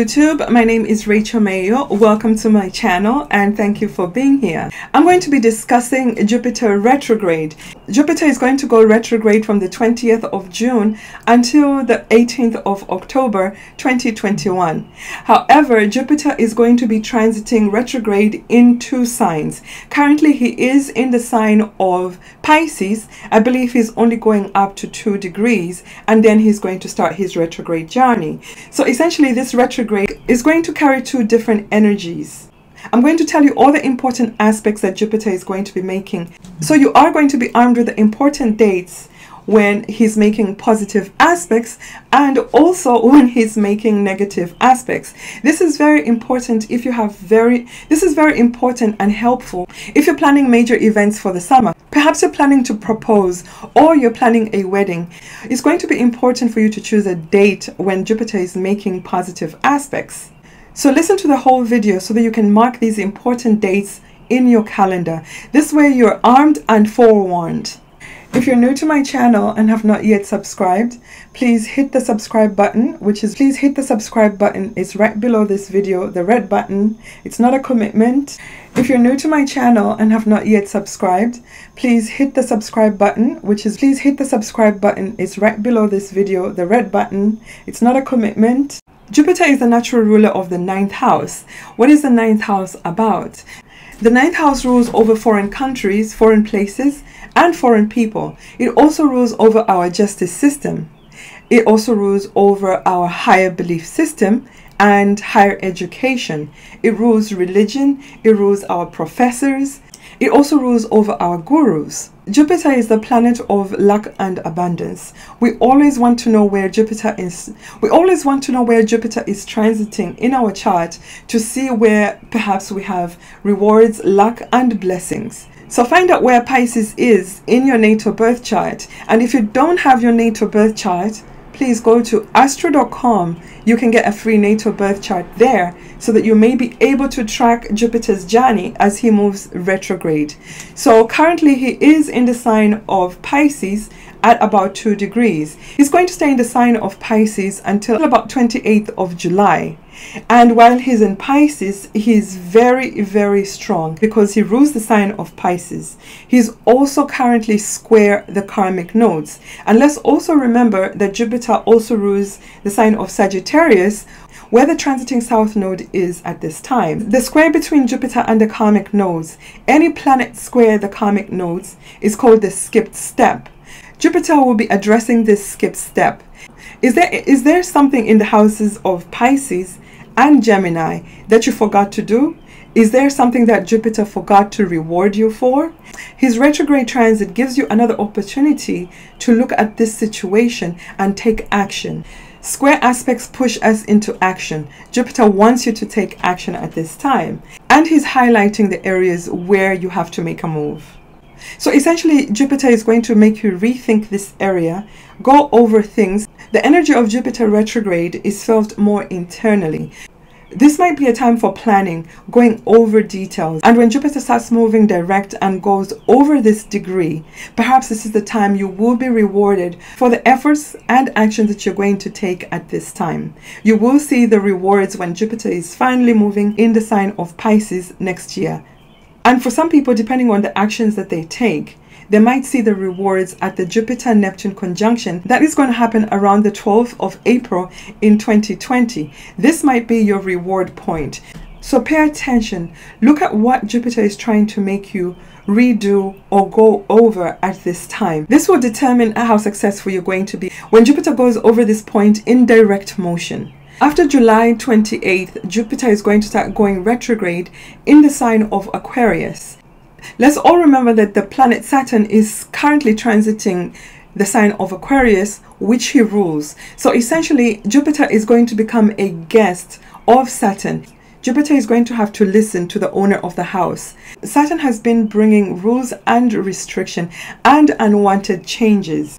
YouTube, my name is Rachel Mayo. Welcome to my channel and thank you for being here. I'm going to be discussing Jupiter retrograde. Jupiter is going to go retrograde from the 20th of June until the 18th of October 2021. However, Jupiter is going to be transiting retrograde in two signs. Currently, he is in the sign of Pisces. I believe he's only going up to 2 degrees and then he's going to start his retrograde journey. So essentially, this retrograde is going to carry two different energies. I'm going to tell you all the important aspects that Jupiter is going to be making. So you are going to be armed with the important dates when he's making positive aspects and also when he's making negative aspects. This is very important if you have this is very important and helpful if you're planning major events for the summer. Perhaps you're planning to propose or you're planning a wedding. It's going to be important for you to choose a date when Jupiter is making positive aspects. So listen to the whole video so that you can mark these important dates in your calendar. This way you're armed and forewarned. If you're new to my channel and have not yet subscribed, please hit the subscribe button, It's right below this video, the red button. It's not a commitment. If you're new to my channel and have not yet subscribed, please hit the subscribe button, It's right below this video, the red button. It's not a commitment. Jupiter is the natural ruler of the 9th house. What is the 9th house about? The 9th house rules over foreign countries, foreign places, and foreign people. It also rules over our justice system. It also rules over our higher belief system and higher education. It rules religion. It rules our professors. It also rules over our gurus. Jupiter is the planet of luck and abundance. We always want to know where Jupiter is. We always want to know where Jupiter is transiting in our chart to see where perhaps we have rewards, luck, and blessings. So find out where Pisces is in your natal birth chart. And if you don't have your natal birth chart, please go to astro.com. You can get a free natal birth chart there so that you may be able to track Jupiter's journey as he moves retrograde. So currently he is in the sign of Pisces at about 2 degrees. He's going to stay in the sign of Pisces until about 28th of July. And while he's in Pisces, he's very, very strong because he rules the sign of Pisces. He's also currently square the karmic nodes. And let's also remember that Jupiter also rules the sign of Sagittarius, where the transiting south node is at this time. The square between Jupiter and the karmic nodes, any planet square the karmic nodes, is called the skipped step. Jupiter will be addressing this skipped step. Is there something in the houses of Pisces and Gemini that you forgot to do? Is there something that Jupiter forgot to reward you for? His retrograde transit gives you another opportunity to look at this situation and take action. Square aspects push us into action. Jupiter wants you to take action at this time. And he's highlighting the areas where you have to make a move. So essentially, Jupiter is going to make you rethink this area, go over things. The energy of Jupiter retrograde is felt more internally. This might be a time for planning, going over details. And when Jupiter starts moving direct and goes over this degree, perhaps this is the time you will be rewarded for the efforts and actions that you're going to take at this time. You will see the rewards when Jupiter is finally moving in the sign of Pisces next year. And for some people, depending on the actions that they take, they might see the rewards at the Jupiter-Neptune conjunction that is going to happen around the 12th of April in 2020. This might be your reward point. So pay attention. Look at what Jupiter is trying to make you redo or go over at this time. This will determine how successful you're going to be when Jupiter goes over this point in direct motion. After July 28th, Jupiter is going to start going retrograde in the sign of Aquarius. Let's all remember that the planet Saturn is currently transiting the sign of Aquarius, which he rules. So essentially, Jupiter is going to become a guest of Saturn. Jupiter is going to have to listen to the owner of the house. Saturn has been bringing rules and restriction and unwanted changes.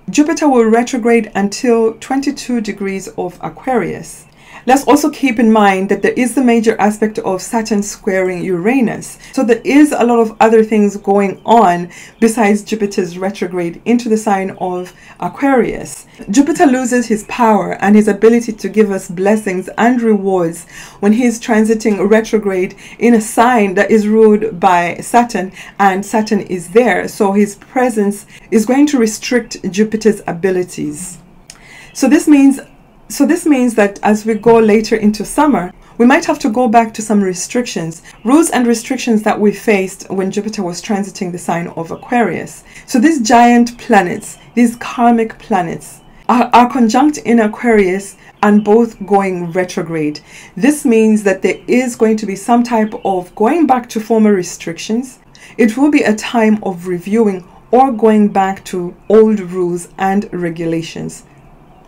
Jupiter will retrograde until 22 degrees of Aquarius. Let's also keep in mind that there is the major aspect of Saturn squaring Uranus. So there is a lot of other things going on besides Jupiter's retrograde into the sign of Aquarius. Jupiter loses his power and his ability to give us blessings and rewards when he is transiting retrograde in a sign that is ruled by Saturn, and Saturn is there. So his presence is going to restrict Jupiter's abilities. So this means that as we go later into summer, we might have to go back to some restrictions, rules and restrictions that we faced when Jupiter was transiting the sign of Aquarius. So these giant planets, these karmic planets, are conjunct in Aquarius and both going retrograde. This means that there is going to be some type of going back to former restrictions. It will be a time of reviewing or going back to old rules and regulations.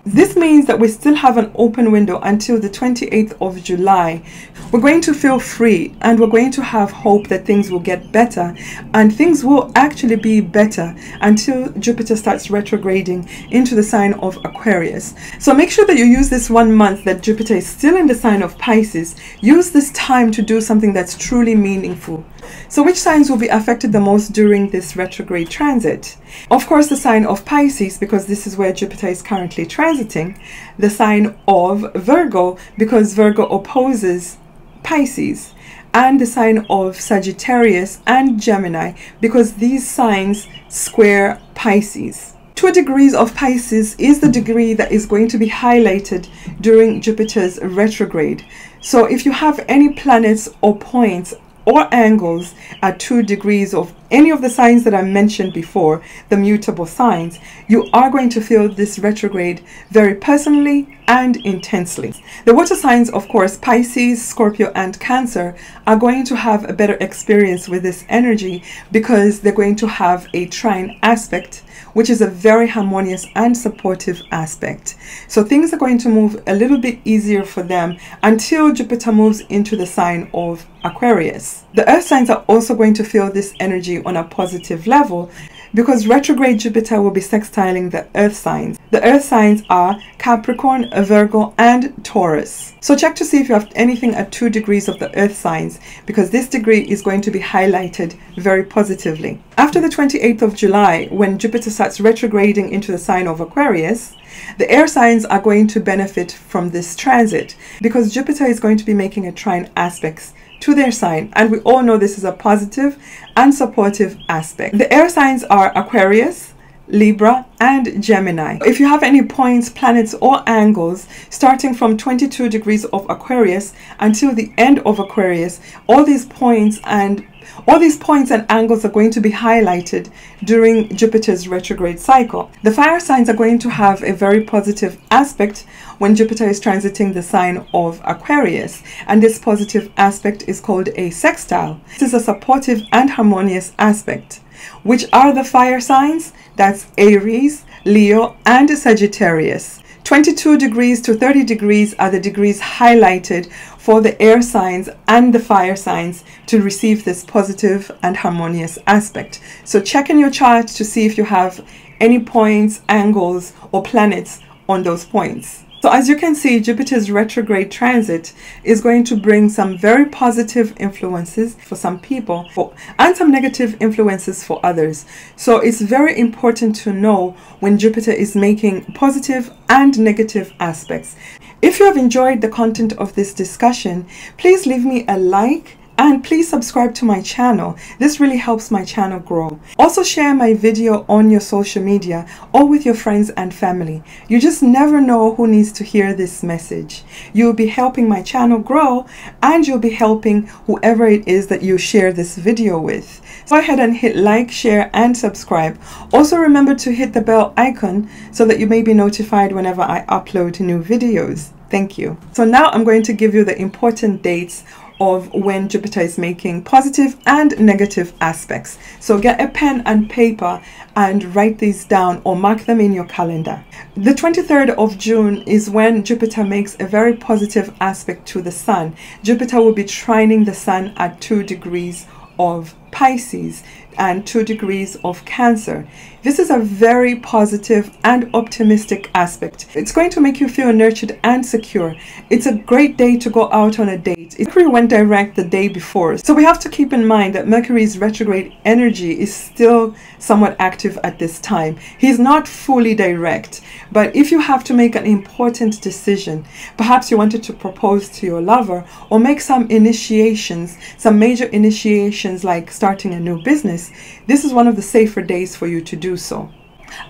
This means that we still have an open window until the 28th of July. We're going to feel free and we're going to have hope that things will get better, and things will actually be better until Jupiter starts retrograding into the sign of Aquarius. So make sure that you use this 1 month that Jupiter is still in the sign of Pisces. Use this time to do something that's truly meaningful. So which signs will be affected the most during this retrograde transit? Of course, the sign of Pisces, because this is where Jupiter is currently transiting. The sign of Virgo, because Virgo opposes Pisces. And the sign of Sagittarius and Gemini, because these signs square Pisces. 2 degrees of Pisces is the degree that is going to be highlighted during Jupiter's retrograde. So if you have any planets or points or angles at 2 degrees of any of the signs that I mentioned before, the mutable signs, you are going to feel this retrograde very personally and intensely. The water signs, of course, Pisces, Scorpio, and Cancer, are going to have a better experience with this energy because they're going to have a trine aspect, which is a very harmonious and supportive aspect. So things are going to move a little bit easier for them until Jupiter moves into the sign of Aquarius. The earth signs are also going to feel this energy on a positive level because retrograde Jupiter will be sextiling the earth signs. The earth signs are Capricorn, Virgo, and Taurus. So check to see if you have anything at 2 degrees of the earth signs, because this degree is going to be highlighted very positively. After the 28th of July, when Jupiter starts retrograding into the sign of Aquarius, the air signs are going to benefit from this transit because Jupiter is going to be making a trine aspects to their sign, and we all know this is a positive and supportive aspect. The air signs are Aquarius, Libra, and Gemini. If you have any points, planets, or angles starting from 22 degrees of Aquarius until the end of Aquarius, all these points and angles are going to be highlighted during Jupiter's retrograde cycle. The fire signs are going to have a very positive aspect when Jupiter is transiting the sign of Aquarius, and this positive aspect is called a sextile. This is a supportive and harmonious aspect. Which are the fire signs? That's Aries, Leo, and Sagittarius. 22 degrees to 30 degrees are the degrees highlighted for the air signs and the fire signs to receive this positive and harmonious aspect. So check in your chart to see if you have any points, angles, or planets on those points. So as you can see, Jupiter's retrograde transit is going to bring some very positive influences for some people and some negative influences for others. So it's very important to know when Jupiter is making positive and negative aspects. If you have enjoyed the content of this discussion, please leave me a like and please subscribe to my channel. This really helps my channel grow. Also share my video on your social media or with your friends and family. You just never know who needs to hear this message. You'll be helping my channel grow, and you'll be helping whoever it is that you share this video with. So go ahead and hit like, share, and subscribe. Also remember to hit the bell icon so that you may be notified whenever I upload new videos. Thank you. So now I'm going to give you the important dates of when Jupiter is making positive and negative aspects. So get a pen and paper and write these down or mark them in your calendar. The 23rd of June is when Jupiter makes a very positive aspect to the Sun. Jupiter will be trining the Sun at 2 degrees of Pisces and 2 degrees of Cancer. This is a very positive and optimistic aspect. It's going to make you feel nurtured and secure. It's a great day to go out on a date. Mercury went direct the day before, so we have to keep in mind that Mercury's retrograde energy is still somewhat active at this time. He's not fully direct, but if you have to make an important decision, perhaps you wanted to propose to your lover or make some initiations, some major initiations like starting a new business, this is one of the safer days for you to do so.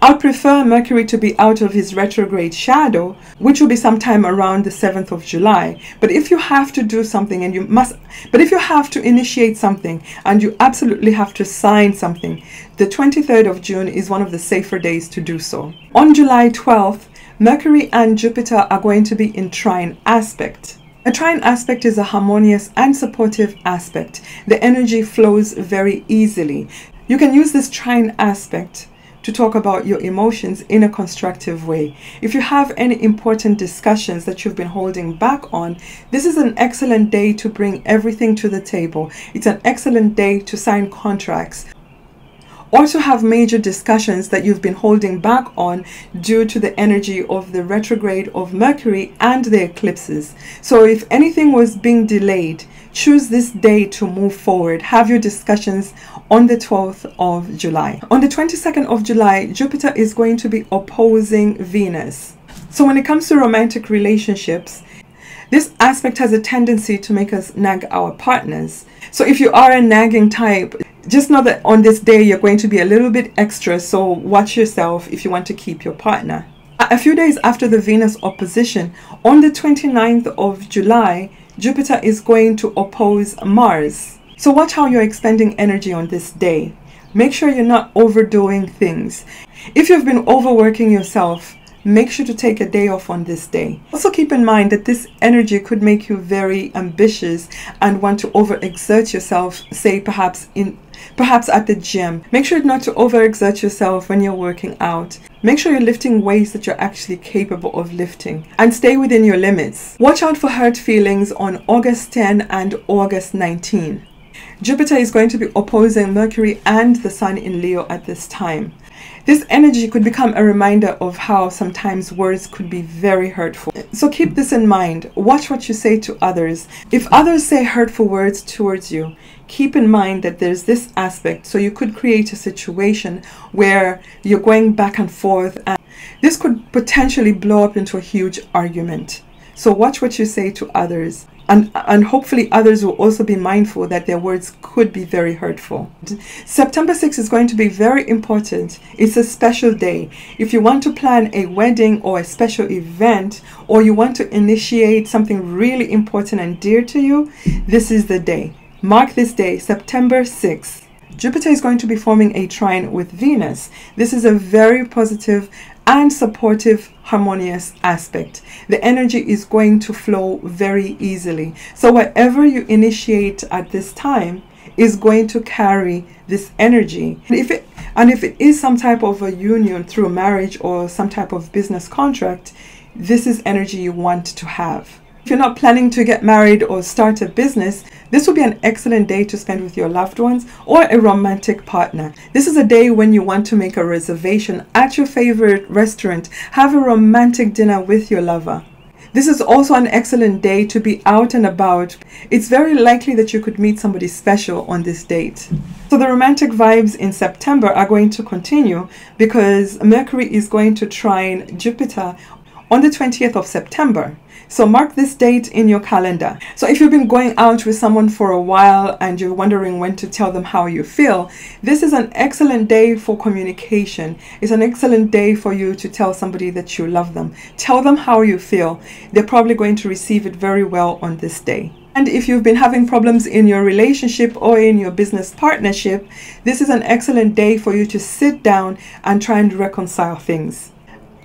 I would prefer Mercury to be out of his retrograde shadow, which will be sometime around the 7th of July. But if you have to do something and if you have to initiate something and you absolutely have to sign something, the 23rd of June is one of the safer days to do so. On July 12th, Mercury and Jupiter are going to be in trine aspect. A trine aspect is a harmonious and supportive aspect. The energy flows very easily. You can use this trine aspect to talk about your emotions in a constructive way. If you have any important discussions that you've been holding back on, this is an excellent day to bring everything to the table. It's an excellent day to sign contracts or to have major discussions that you've been holding back on due to the energy of the retrograde of Mercury and the eclipses. So if anything was being delayed, choose this day to move forward. Have your discussions on the 12th of July. On the 22nd of July, Jupiter is going to be opposing Venus. So when it comes to romantic relationships, this aspect has a tendency to make us nag our partners. So if you are a nagging type, just know that on this day you're going to be a little bit extra, so watch yourself if you want to keep your partner. A few days after the Venus opposition, on the 29th of July, Jupiter is going to oppose Mars. So watch how you're expending energy on this day. Make sure you're not overdoing things. If you've been overworking yourself, make sure to take a day off on this day. Also keep in mind that this energy could make you very ambitious and want to overexert yourself, say perhaps at the gym. Make sure not to overexert yourself when you're working out. Make sure you're lifting weights that you're actually capable of lifting and stay within your limits. Watch out for hurt feelings on August 10 and August 19. Jupiter is going to be opposing Mercury and the Sun in Leo at this time. This energy could become a reminder of how sometimes words could be very hurtful. So keep this in mind. Watch what you say to others. If others say hurtful words towards you, keep in mind that there's this aspect. So you could create a situation where you're going back and forth, and this could potentially blow up into a huge argument. So watch what you say to others. And hopefully others will also be mindful that their words could be very hurtful. September 6th is going to be very important. It's a special day. If you want to plan a wedding or a special event, or you want to initiate something really important and dear to you, this is the day. Mark this day, September 6th. Jupiter is going to be forming a trine with Venus. This is a very positive and supportive, harmonious aspect. The energy is going to flow very easily. So whatever you initiate at this time is going to carry this energy. And if it is some type of a union through marriage or some type of business contract, this is energy you want to have. If you're not planning to get married or start a business, this will be an excellent day to spend with your loved ones or a romantic partner. This is a day when you want to make a reservation at your favorite restaurant, have a romantic dinner with your lover. This is also an excellent day to be out and about. It's very likely that you could meet somebody special on this date. So the romantic vibes in September are going to continue because Mercury is going to trine Jupiter on the 20th of September. So mark this date in your calendar. So if you've been going out with someone for a while and you're wondering when to tell them how you feel, this is an excellent day for communication. It's an excellent day for you to tell somebody that you love them. Tell them how you feel. They're probably going to receive it very well on this day. And if you've been having problems in your relationship or in your business partnership, this is an excellent day for you to sit down and try and reconcile things.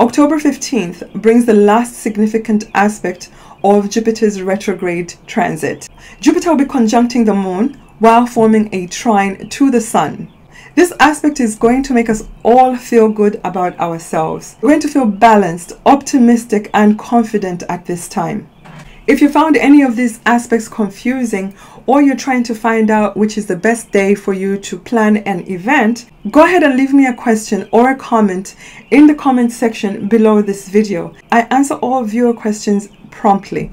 October 15th brings the last significant aspect of Jupiter's retrograde transit. Jupiter will be conjuncting the moon while forming a trine to the sun. This aspect is going to make us all feel good about ourselves. We're going to feel balanced, optimistic, and confident at this time. If you found any of these aspects confusing or you're trying to find out which is the best day for you to plan an event, go ahead and leave me a question or a comment in the comment section below this video. I answer all viewer questions promptly.